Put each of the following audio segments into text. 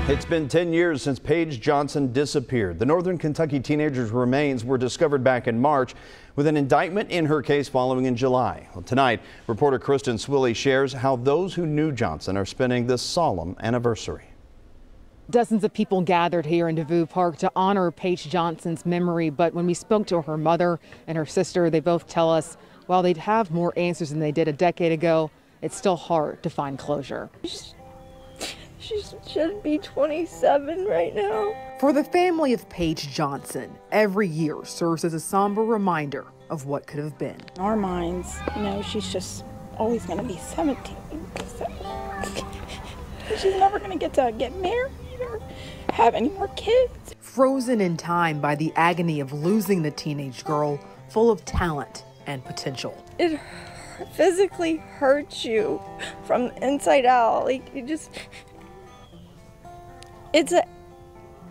It's been 10 years since Paige Johnson disappeared. The Northern Kentucky teenager's remains were discovered back in March, with an indictment in her case following in July. Well, tonight, reporter Kristen Swilley shares how those who knew Johnson are spending this solemn anniversary. Dozens of people gathered here in Devou Park to honor Paige Johnson's memory, but when we spoke to her mother and her sister, they both tell us while they'd have more answers than they did a decade ago, it's still hard to find closure. She should be 27 right now. For the family of Paige Johnson, every year serves as a somber reminder of what could have been. In our minds, she's just always going to be 17. She's never going to get married or have any more kids. Frozen in time by the agony of losing the teenage girl, full of talent and potential. It physically hurts you from the inside out. It's a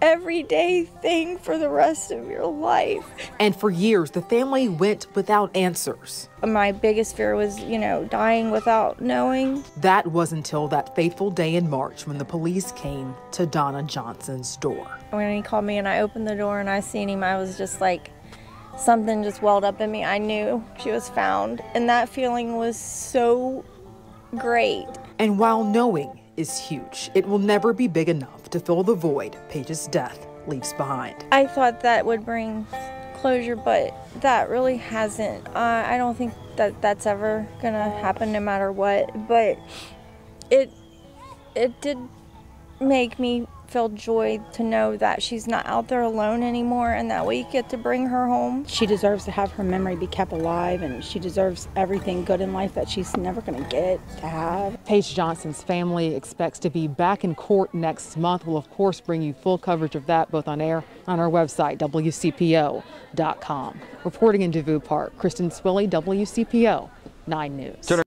everyday thing for the rest of your life. And for years, the family went without answers. My biggest fear was, dying without knowing. That was until that fateful day in March when the police came to Donna Johnson's door. When he called me and I opened the door and I seen him, I was just like, something just welled up in me. I knew she was found, and that feeling was so great. And while knowing is huge, it will never be big enough to fill the void Paige's death leaves behind. I thought that would bring closure, but that really hasn't. I don't think that that's ever gonna happen no matter what, but it did make me feel joy to know that she's not out there alone anymore and that we get to bring her home. She deserves to have her memory be kept alive, and she deserves everything good in life that she's never going to get to have. Paige Johnson's family expects to be back in court next month. We'll, of course, bring you full coverage of that both on air on our website, WCPO.com. Reporting in Devou Park, Kristen Swilley, WCPO 9 News.